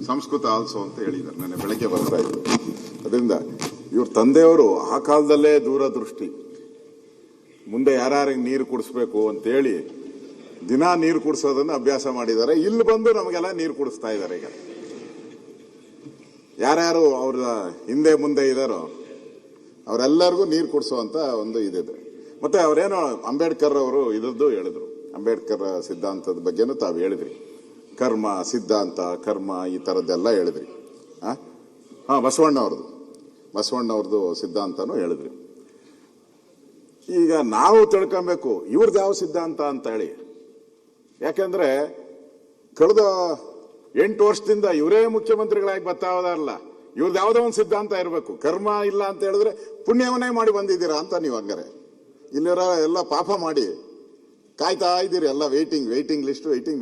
Sanskrit also ಅಂತ ಹೇಳಿದ್ದಾರೆ. ನನಗೆ ಬೆಳಗ್ಗೆ ಬರ್ತಾ ಇತ್ತು. ಅದರಿಂದ ಇವ್ರ ತಂದೆಯವರು ಆ ಕಾಲದಲ್ಲೇ ದೂರದೃಷ್ಟಿ, ಮುಂದೆ ಯಾರ್ಯಾರಿಗೆ ನೀರು ಕುಡಿಸ್ಬೇಕು ಅಂತೇಳಿ ದಿನಾ ನೀರು ಕುಡಿಸೋದನ್ನ ಅಭ್ಯಾಸ ಮಾಡಿದ್ದಾರೆ. ಇಲ್ಲಿ ಬಂದು ನಮಗೆಲ್ಲ ನೀರು ಕುಡಿಸ್ತಾ ಇದ್ದಾರೆ. ಈಗ ಯಾರ್ಯಾರು ಅವ್ರ ಹಿಂದೆ ಮುಂದೆ ಇದ್ದಾರೋ ಅವರೆಲ್ಲರಿಗೂ ನೀರು ಕುಡಿಸುವಂತ ಒಂದು ಇದಿದೆ. ಮತ್ತೆ ಅವರೇನೋ ಅಂಬೇಡ್ಕರ್ ಅವರು ಇದ್ರದ್ದು ಹೇಳಿದ್ರು, ಅಂಬೇಡ್ಕರ್ ಸಿದ್ಧಾಂತದ ಬಗ್ಗೆನೂ ತಾವು ಹೇಳಿದ್ರಿ. ಕರ್ಮ ಸಿದ್ಧಾಂತ, ಕರ್ಮ ಈ ಥರದ್ದೆಲ್ಲ ಹೇಳಿದ್ರಿ. ಬಸವಣ್ಣವ್ರದ್ದು ಸಿದ್ಧಾಂತನೂ ಹೇಳಿದ್ರಿ. ಈಗ ನಾವು ತಿಳ್ಕೊಬೇಕು ಇವ್ರದ್ದು ಯಾವ ಸಿದ್ಧಾಂತ ಅಂತ ಹೇಳಿ. ಯಾಕೆಂದ್ರೆ ಕಳೆದ 8 ವರ್ಷದಿಂದ ಇವರೇ ಮುಖ್ಯಮಂತ್ರಿಗಳಾಗಿ ಬರ್ತಾ ಹೋದಾರಲ್ಲ, ಇವ್ರದ್ದು ಯಾವುದೋ ಒಂದು ಸಿದ್ಧಾಂತ ಇರಬೇಕು. ಕರ್ಮ ಇಲ್ಲ ಅಂತ ಹೇಳಿದ್ರೆ ಪುಣ್ಯವನ್ನೇ ಮಾಡಿ ಬಂದಿದ್ದೀರಾ ಅಂತ ನೀವು. ಹಂಗಾರೆ ಇಲ್ಲಿರೋ ಎಲ್ಲ ಪಾಪ ಮಾಡಿ ಕಾಯ್ತಾ ಇದ್ದೀರಿ, ಎಲ್ಲ ವೇಟಿಂಗ್ ಲಿಸ್ಟ್, ವೇಟಿಂಗ್.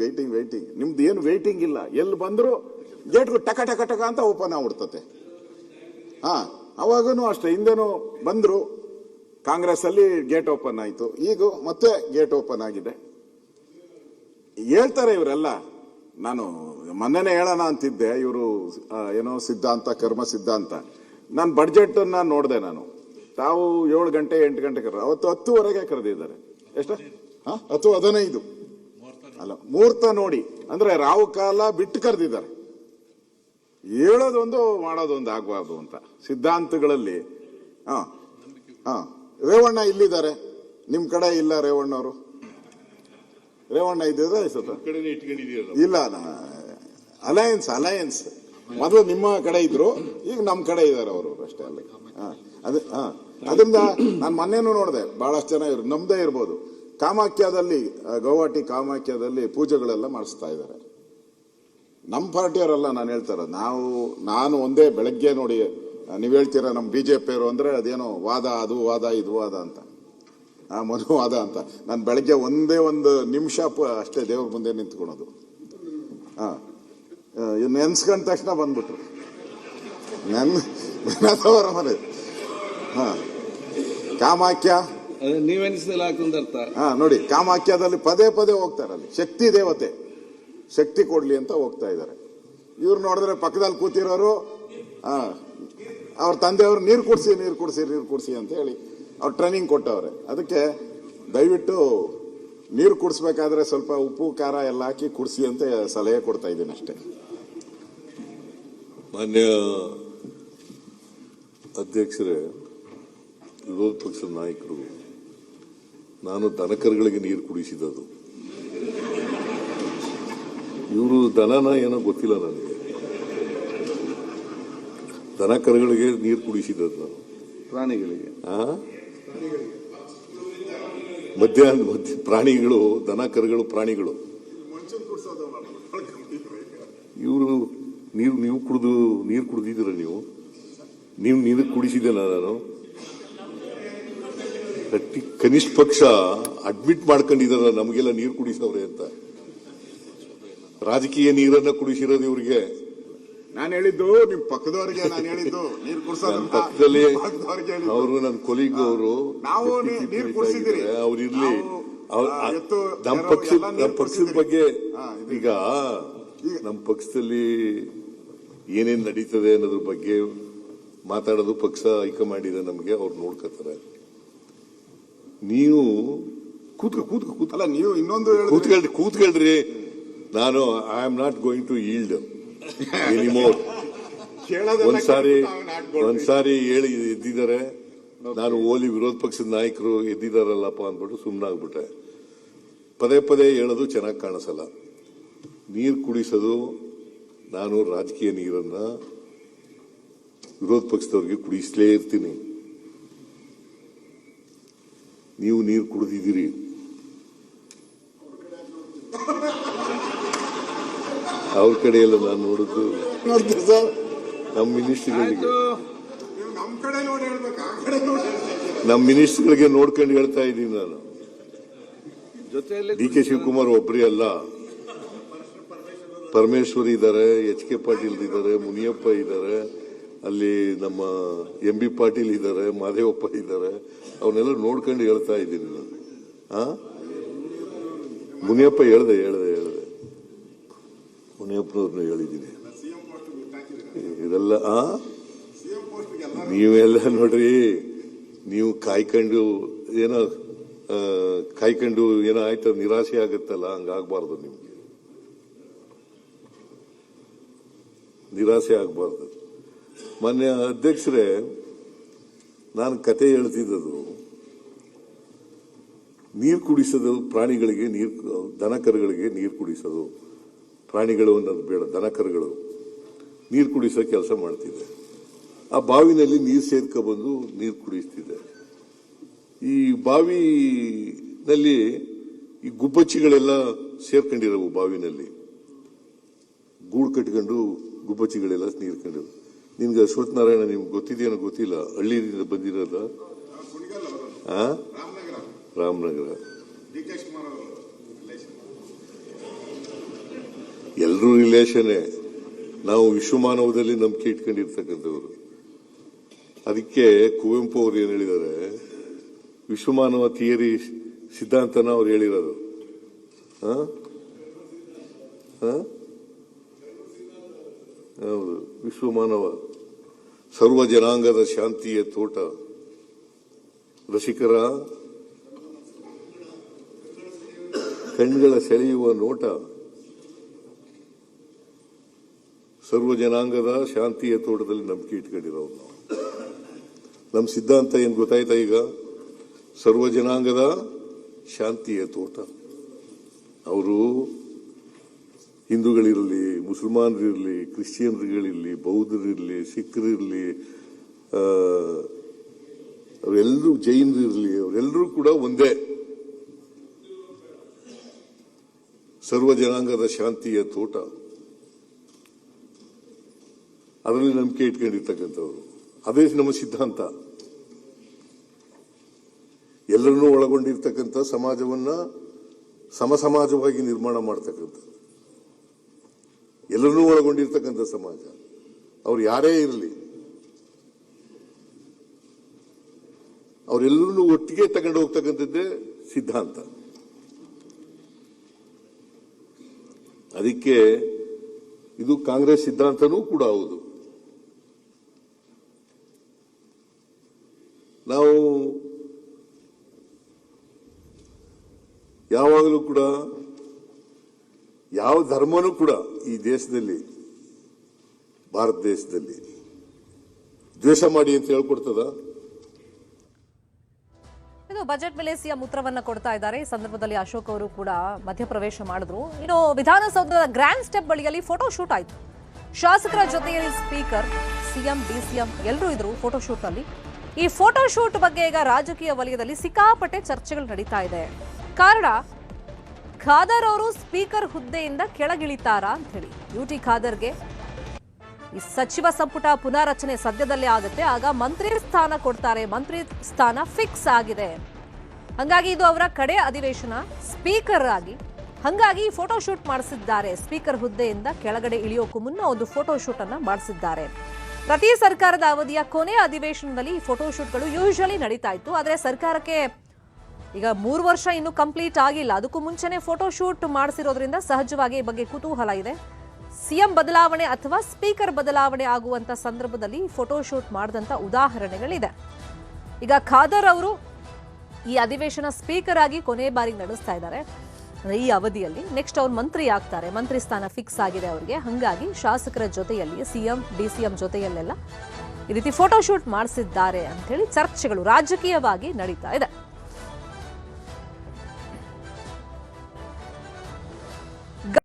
ನಿಮ್ದು ಏನು ವೇಟಿಂಗ್ ಇಲ್ಲ. ಎಲ್ಲಿ ಬಂದ್ರು ಗೇಟ್ಗಳು ಟಕ ಟಕ ಟಕ ಅಂತ ಓಪನ್ ಆಗ್ಬಿಡ್ತತೆ. ಅವಾಗೂ ಅಷ್ಟೇ, ಹಿಂದೆನೂ ಬಂದ್ರು, ಕಾಂಗ್ರೆಸ್ ಅಲ್ಲಿ ಗೇಟ್ ಓಪನ್ ಆಯ್ತು, ಈಗ ಮತ್ತೆ ಗೇಟ್ ಓಪನ್ ಆಗಿದೆ. ಹೇಳ್ತಾರೆ ಇವರೆಲ್ಲ. ನಾನು ಮೊನ್ನೆನೇ ಹೇಳೋಣ ಅಂತಿದ್ದೆ, ಇವರು ಏನೋ ಸಿದ್ಧಾಂತ, ಕರ್ಮ ಸಿದ್ಧಾಂತ. ನಾನು ಬಡ್ಜೆಟ್ ಅನ್ನ ನೋಡಿದೆ. ನಾನು ತಾವು 7 ಗಂಟೆ 8 ಗಂಟೆ ಅವತ್ತು 10ವರೆಗೆ ಕರೆದಿದ್ದಾರೆ. ಎಷ್ಟು? 10:15 ಅಲ್ಲ, ಮುಹೂರ್ತ ನೋಡಿ. ಅಂದ್ರೆ ರಾವು ಕಾಲ ಬಿಟ್ಟು ಕರೆದಿದ್ದಾರೆ. ಹೇಳೋದೊಂದು ಮಾಡೋದೊಂದು ಆಗಬಾರ್ದು ಅಂತ ಸಿದ್ಧಾಂತಗಳಲ್ಲಿ. ರೇವಣ್ಣ ಇಲ್ಲಿದ್ದಾರೆ, ನಿಮ್ ಕಡೆ ಇಲ್ಲ ರೇವಣ್ಣವರು. ರೇವಣ್ಣ ಇದ್ದಿದ್ರೆ ಇಲ್ಲ, ಅಲಯನ್ಸ್ ಮೊದಲು ನಿಮ್ಮ ಕಡೆ ಇದ್ರು, ಈಗ ನಮ್ಮ ಕಡೆ ಇದ್ದಾರೆ ಅವರು ಅಷ್ಟೇ. ಅಲ್ಲ ಅದರಿಂದ ನಾನು ಮೊನ್ನೆನೂ ನೋಡಿದೆ, ಬಹಳಷ್ಟು ಜನ ಇವರು ನಮ್ದೇ ಇರ್ಬೋದು, ಕಾಮಾಖ್ಯದಲ್ಲಿ, ಗೌಹಾಟಿ ಕಾಮಾಖ್ಯದಲ್ಲಿ ಪೂಜೆಗಳೆಲ್ಲ ಮಾಡಿಸ್ತಾ ಇದ್ದಾರೆ. ನಮ್ಮ ಪಾರ್ಟಿಯವರೆಲ್ಲ ನಾನು ಹೇಳ್ತಾರ, ನಾನು ಒಂದೇ ಬೆಳಗ್ಗೆ ನೋಡಿ, ನೀವು ಹೇಳ್ತೀರಾ ನಮ್ಮ ಬಿಜೆಪಿಯವರು ಅಂದ್ರೆ ಅದೇನೋ ವಾದ, ಅದು ವಾದ, ಇದು ವಾದ ಅಂತ, ಮನುವಾದ ಅಂತ. ನಾನು ಬೆಳಗ್ಗೆ ಒಂದೇ ಒಂದು ನಿಮಿಷ ಅಷ್ಟೇ ದೇವ್ರ ಮುಂದೆ ನಿಂತ್ಕೊಳೋದು. ನೆನ್ಸ್ಕೊಂಡ ತಕ್ಷಣ ಬಂದ್ಬಿಟ್ರು ನೆನದವರ ಮನೆ. ಕಾಮಾಖ್ಯ ನೋಡಿ, ಕಾಮಾಖ್ಯದಲ್ಲಿ ಪದೇ ಹೋಗ್ತಾರೆ. ಅಲ್ಲಿ ಶಕ್ತಿ ದೇವತೆ, ಶಕ್ತಿ ಕೊಡ್ಲಿ ಅಂತ ಹೋಗ್ತಾ ಇದ್ದಾರೆ. ಇವ್ರು ನೋಡಿದ್ರೆ ಪಕ್ಕದಲ್ಲಿ ಕೂತಿರೋರು ಅವ್ರ ತಂದೆಯವರು ನೀರು ಕುಡಿಸಿ ಅಂತ ಹೇಳಿ ಅವ್ರು ಟ್ರೈನಿಂಗ್ ಕೊಟ್ಟವ್ರೆ. ಅದಕ್ಕೆ ದಯವಿಟ್ಟು ನೀರು ಕುಡಿಸ್ಬೇಕಾದ್ರೆ ಸ್ವಲ್ಪ ಉಪ್ಪು ಖಾರ ಎಲ್ಲ ಹಾಕಿ ಕುಡಿಸಿ ಅಂತ ಸಲಹೆ ಕೊಡ್ತಾ ಇದ್ದೀನಿ ಅಷ್ಟೇ. ಮಾನ್ಯ ಅಧ್ಯಕ್ಷರೇ, ವಿರೋಧ ಪಕ್ಷದ ನಾಯಕರು, ನಾನು ದನಕರುಗಳಿಗೆ ನೀರು ಕುಡಿಸಿದದು. ಇವರು ದನನ ಏನೋ ಗೊತ್ತಿಲ್ಲ ನನಗೆ. ದನಕರುಗಳಿಗೆ ನೀರು ಕುಡಿಸಿದದ್ದು ನಾನು. ಪ್ರಾಣಿಗಳಿಗೆ ಮಧ್ಯಾಹ್ನ ಪ್ರಾಣಿಗಳು, ದನಕರುಗಳು ಪ್ರಾಣಿಗಳು. ಇವರು ನೀವು ಕುಡಿದಿದ್ದೀರ? ನೀವು ನೀರು ಕುಡಿಸಿದೆ ನಾನು. ಕನಿಷ್ಠ ಪಕ್ಷ ಅಡ್ಮಿಟ್ ಮಾಡ್ಕೊಂಡಿದಾರ ನಮಗೆಲ್ಲ ನೀರು ಕುಡಿಸವ್ರೆ ಅಂತ. ರಾಜಕೀಯ ನೀರನ್ನ ಕುಡಿಸಿರೋದು ಇವ್ರಿಗೆ. ನಾನು ಹೇಳಿದ್ದು ನಿಮ್ ಪಕ್ಕದವರಿಗೆ, ನಾನು ಹೇಳಿದ್ದು ನೀರು ಕುಡಿಸೋದು. ನನ್ನ ಪಕ್ಕದಲ್ಲಿ ಅವರು, ನನ್ನ ಕೊಲೀಗ್ ಅವರು, ಅವ್ರು ಇರ್ಲಿ. ನಮ್ಮ ಪಕ್ಷದ ಬಗ್ಗೆ ಈಗ ನಮ್ಮ ಪಕ್ಷದಲ್ಲಿ ಏನೇನ್ ನಡೀತದೆ ಅನ್ನೋದ್ರ ಬಗ್ಗೆ ಮಾತಾಡೋದು ಪಕ್ಷ ಹೈಕಮಾಂಡ್ ಇದೆ ನಮ್ಗೆ, ಅವ್ರು ನೋಡ್ಕೊತಾರೆ. ನೀವು ಕೂತ್ಕಲ್ಲ, ನೀವು ಇನ್ನೊಂದು ಕೂತ್ಕೊಳ್ರಿ. ನಾನು I am not going to yield anymore. ಒಂದ್ಸಾರಿ ಹೇಳಿ ಎದ್ದಿದ್ದಾರೆ, ನಾನು ಓಲಿ ವಿರೋಧ ಪಕ್ಷದ ನಾಯಕರು ಎದ್ದಿದಾರಲ್ಲಪ್ಪ ಅಂದ್ಬಿಟ್ಟು ಸುಮ್ಮನಾಗ್ಬಿಟ್ಟೆ. ಪದೇ ಹೇಳೋದು ಚೆನ್ನಾಗಿ ಕಾಣಿಸಲ್ಲ. ನೀರು ಕುಡಿಸೋದು, ನಾನು ರಾಜಕೀಯ ನೀರನ್ನ ವಿರೋಧ ಪಕ್ಷದವ್ರಿಗೆ ಕುಡಿಸಲೇ ಇರ್ತೀನಿ. ನೀವು ನೀರು ಕುಡಿದಿದ್ದೀರಿ. ಅವ್ರ ಕಡೆ ಎಲ್ಲ ನಾನು ನೋಡಿದ್ದು ನಮ್ಮ ಮಿನಿಸ್ಟರ್ಗಳಿಗೆ ನೋಡ್ಕೊಂಡು ಹೇಳ್ತಾ ಇದ್ದೀನಿ ನಾನು. ಡಿ ಕೆ ಶಿವಕುಮಾರ್ ಒಬ್ಬರೇ ಅಲ್ಲ, ಪರಮೇಶ್ವರ್ ಇದ್ದಾರೆ, ಎಚ್ ಕೆ ಪಾಟೀಲ್ ಇದ್ದಾರೆ, ಮುನಿಯಪ್ಪ ಇದ್ದಾರೆ, ಅಲ್ಲಿ ನಮ್ಮ ಎಂ ಬಿ ಪಾಟೀಲ್ ಇದ್ದಾರೆ, ಮಾದೇವಪ್ಪ ಇದ್ದಾರೆ. ಅವನ್ನೆಲ್ಲ ನೋಡ್ಕೊಂಡು ಹೇಳ್ತಾ ಇದ್ದೀನಿ ನಾನು. ಮುನಿಯಪ್ಪ ಹೇಳ್ದೆ ಮುನಿಯಪ್ಪನವ್ರನ್ನ ಹೇಳಿದ್ದೀನಿ. ಇದೆಲ್ಲ ನೀವೆಲ್ಲ ನೋಡ್ರಿ, ನೀವು ಕಾಯ್ಕೊಂಡು ಏನೋ ಆಯ್ತು ನಿರಾಸೆ ಆಗುತ್ತಲ್ಲ, ಹಂಗಾಗಬಾರ್ದು. ನಿಮ್ಗೆ ನಿರಾಸೆ ಆಗಬಾರ್ದು. ಮಾನ್ಯ ಅಧ್ಯಕ್ಷರೇ, ನಾನು ಕತೆ ಹೇಳ್ತಿದ್ದದು, ನೀರು ಕುಡಿಸೋದು ಪ್ರಾಣಿಗಳಿಗೆ, ದನಕರುಗಳಿಗೆ ನೀರು ಕುಡಿಸೋದು. ಪ್ರಾಣಿಗಳು ಅನ್ನೋದು ಬೇಡ, ದನಕರುಗಳು ನೀರು ಕುಡಿಸೋ ಕೆಲಸ ಮಾಡ್ತಿದ್ದೆ. ಆ ಬಾವಿನಲ್ಲಿ ನೀರು ಸೇರ್ಕೊಬಂದು ನೀರು ಕುಡಿಸ್ತಿದ್ದೆ. ಈ ಬಾವಿನಲ್ಲಿ ಈ ಗುಬ್ಬಚ್ಚಿಗಳೆಲ್ಲ ಸೇರ್ಕೊಂಡಿರವು. ಬಾವಿನಲ್ಲಿ ಗೂಡು ಕಟ್ಕೊಂಡು ಗುಬ್ಬಚ್ಚಿಗಳೆಲ್ಲ ನೀರ್ಕೊಂಡಿರು. ನಿನ್ಗೆ ಅಶ್ವಥ್ ನಾರಾಯಣ ನಿಮ್ಗೆ ಗೊತ್ತಿದೆಯೇನೋ ಗೊತ್ತಿಲ್ಲ, ಹಳ್ಳಿಯಿಂದ ಬಂದಿರೋದ. ರಾಮನಗರ ಎಲ್ಲರೂ ರಿಲೇಷನ್ನೇ. ನಾವು ವಿಶ್ವಮಾನವದಲ್ಲಿ ನಂಬಿಕೆ ಇಟ್ಕೊಂಡಿರ್ತಕ್ಕಂಥವ್ರು. ಅದಕ್ಕೆ ಕುವೆಂಪು ಅವರು ಏನ್ ಹೇಳಿದ್ದಾರೆ, ವಿಶ್ವಮಾನವ ಥಿಯರಿ ಸಿದ್ಧಾಂತನ ಅವ್ರು ಹೇಳಿರೋದು. ಹೌದು, ವಿಶ್ವಮಾನವ ಸರ್ವ ಜನಾಂಗದ ಶಾಂತಿಯ ತೋಟ, ರಸಿಕರ ಕಣ್ಗಳ ಸೆಳೆಯುವ ನೋಟ, ಸರ್ವ ಜನಾಂಗದ ಶಾಂತಿಯ ತೋಟದಲ್ಲಿ ನಂಬಿಕೆ ಇಟ್ಕೊಂಡಿರೋರು ನಾವು. ನಮ್ಮ ಸಿದ್ಧಾಂತ ಏನ್ ಗೊತ್ತಾಯ್ತಾ ಈಗ? ಸರ್ವ ಜನಾಂಗದ ಶಾಂತಿಯ ತೋಟ. ಅವರು ಹಿಂದೂಗಳಿರಲಿ, ಮುಸಲ್ಮಾನರಿರಲಿ, ಕ್ರಿಶ್ಚಿಯನ್ಗಳಿರಲಿ, ಬೌದ್ಧರಿರಲಿ, ಸಿಖ್ರಿರಲಿ, ಅವರೆಲ್ಲರೂ ಜೈನರಿರಲಿ, ಅವರೆಲ್ಲರೂ ಕೂಡ ಒಂದೇ. ಸರ್ವ ಜನಾಂಗದ ಶಾಂತಿಯ ತೋಟ, ಅದರಲ್ಲಿ ನಂಬಿಕೆ ಇಟ್ಕೊಂಡಿರ್ತಕ್ಕಂಥವ್ರು. ಅದೇ ನಮ್ಮ ಸಿದ್ಧಾಂತ. ಎಲ್ಲರನ್ನೂ ಒಳಗೊಂಡಿರ್ತಕ್ಕಂಥ ಸಮಾಜವನ್ನ ಸಮಸಮಾಜವಾಗಿ ನಿರ್ಮಾಣ ಮಾಡ್ತಕ್ಕಂಥ, ಎಲ್ಲರನ್ನೂ ಒಳಗೊಂಡಿರ್ತಕ್ಕಂಥ ಸಮಾಜ. ಅವ್ರು ಯಾರೇ ಇರಲಿ, ಅವರೆಲ್ಲರನ್ನೂ ಒಟ್ಟಿಗೆ ತಗೊಂಡು ಹೋಗ್ತಕ್ಕಂಥದ್ದೇ ಸಿದ್ಧಾಂತ. ಅದಕ್ಕೆ ಇದು ಕಾಂಗ್ರೆಸ್ ಸಿದ್ಧಾಂತನೂ ಕೂಡ ಹೌದು. ನಾವು ಯಾವಾಗಲೂ ಕೂಡ ಯಾವ ಧರ್ಮನೂ ಕೂಡ ಈ ದೇಶದಲ್ಲಿ, ಭಾರತ ದೇಶದಲ್ಲಿ ದ್ವೇಷ ಮಾಡಿ ಅಂತ ಹೇಳ್ಕೊಡ್ತದ? ಇದು ಬಜೆಟ್ ಮೇಲೆ ಸಿಎಂ ಉತ್ತರವನ್ನ ಕೊಡ್ತಾ ಇದ್ದಾರೆ. ಈ ಸಂದರ್ಭದಲ್ಲಿ ಅಶೋಕ್ ಅವರು ಕೂಡ ಮಧ್ಯಪ್ರವೇಶ ಮಾಡಿದ್ರು. ಇನ್ನು ವಿಧಾನಸೌಧದ ಗ್ರ್ಯಾಂಡ್ ಸ್ಟೆಪ್ ಬಳಿಯಲ್ಲಿ ಫೋಟೋ ಶೂಟ್ ಆಯಿತು. ಶಾಸಕರ ಜೊತೆಯಲ್ಲಿ ಸ್ಪೀಕರ್, ಸಿಎಂ, ಡಿಸಿಎಂ ಎಲ್ಲರೂ ಇದ್ರು ಫೋಟೋ ಶೂಟ್ ನಲ್ಲಿ. ಈ ಫೋಟೋ ಶೂಟ್ ಬಗ್ಗೆ ಈಗ ರಾಜಕೀಯ ವಲಯದಲ್ಲಿ ಸಿಕ್ಕಾಪಟ್ಟೆ ಚರ್ಚೆಗಳು ನಡೀತಾ ಇದೆ. ಕಾರಣ, ಖಾದರ್ ಅವರು ಸ್ಪೀಕರ್ ಹುದ್ದೆಯಿಂದ ಕೆಳಗಿಳಿತಾರಾ ಅಂತ ಹೇಳಿ. ಯುಟಿ ಖಾದರ್ಗೆ ಈ ಸಚಿವ ಸಂಪುಟ ಪುನಾರಚನೆ ಸದ್ಯದಲ್ಲೇ ಆಗುತ್ತೆ, ಆಗ ಮಂತ್ರಿ ಸ್ಥಾನ ಕೊಡ್ತಾರೆ, ಮಂತ್ರಿ ಸ್ಥಾನ ಫಿಕ್ಸ್ ಆಗಿದೆ. ಹಂಗಾಗಿ ಇದು ಅವರ ಕಡೆ ಅಧಿವೇಶನ ಸ್ಪೀಕರ್ ಆಗಿ, ಹಂಗಾಗಿ ಫೋಟೋ ಶೂಟ್ ಮಾಡಿಸಿದ್ದಾರೆ. ಸ್ಪೀಕರ್ ಹುದ್ದೆಯಿಂದ ಕೆಳಗಡೆ ಇಳಿಯೋಕ್ಕೂ ಮುನ್ನ ಒಂದು ಫೋಟೋ ಶೂಟ್ ಅನ್ನ ಮಾಡಿಸಿದ್ದಾರೆ. ಪ್ರತಿ ಸರ್ಕಾರದ ಅವಧಿಯ ಕೊನೆಯ ಅಧಿವೇಶನದಲ್ಲಿ ಈ ಫೋಟೋ ಶೂಟ್ಗಳು ಯೂಶುವಲಿ ನಡೀತಾ ಇತ್ತು. ಆದರೆ ಸರ್ಕಾರಕ್ಕೆ ಈಗ 3 ವರ್ಷ ಇನ್ನೂ ಕಂಪ್ಲೀಟ್ ಆಗಿಲ್ಲ, ಅದಕ್ಕೂ ಮುಂಚೆನೆ ಫೋಟೋ ಶೂಟ್ ಮಾಡಿಸಿರೋದ್ರಿಂದ ಸಹಜವಾಗಿ ಈ ಬಗ್ಗೆ ಕುತೂಹಲ ಇದೆ. ಸಿಎಂ ಬದಲಾವಣೆ ಅಥವಾ ಸ್ಪೀಕರ್ ಬದಲಾವಣೆ ಆಗುವಂತ ಸಂದರ್ಭದಲ್ಲಿ ಫೋಟೋ ಶೂಟ್ ಮಾಡಿದಂತ ಉದಾಹರಣೆಗಳಿದೆ. ಈಗ ಖಾದರ್ ಅವರು ಈ ಅಧಿವೇಶನ ಸ್ಪೀಕರ್ ಆಗಿ ಕೊನೆ ಬಾರಿಗೆ ನಡೆಸ್ತಾ ಇದ್ದಾರೆ. ಈ ಅವಧಿಯಲ್ಲಿ ನೆಕ್ಸ್ಟ್ ಅವ್ರು ಮಂತ್ರಿ ಆಗ್ತಾರೆ, ಮಂತ್ರಿ ಸ್ಥಾನ ಫಿಕ್ಸ್ ಆಗಿದೆ ಅವರಿಗೆ. ಹಂಗಾಗಿ ಶಾಸಕರ ಜೊತೆಯಲ್ಲಿ ಸಿಎಂ, ಡಿಸಿಎಂ ಜೊತೆಯಲ್ಲೆಲ್ಲ ಈ ರೀತಿ ಫೋಟೋ ಶೂಟ್ ಮಾಡಿಸಿದ್ದಾರೆ ಅಂತ ಹೇಳಿ ಚರ್ಚೆಗಳು ರಾಜಕೀಯವಾಗಿ ನಡೀತಾ ಇದೆ.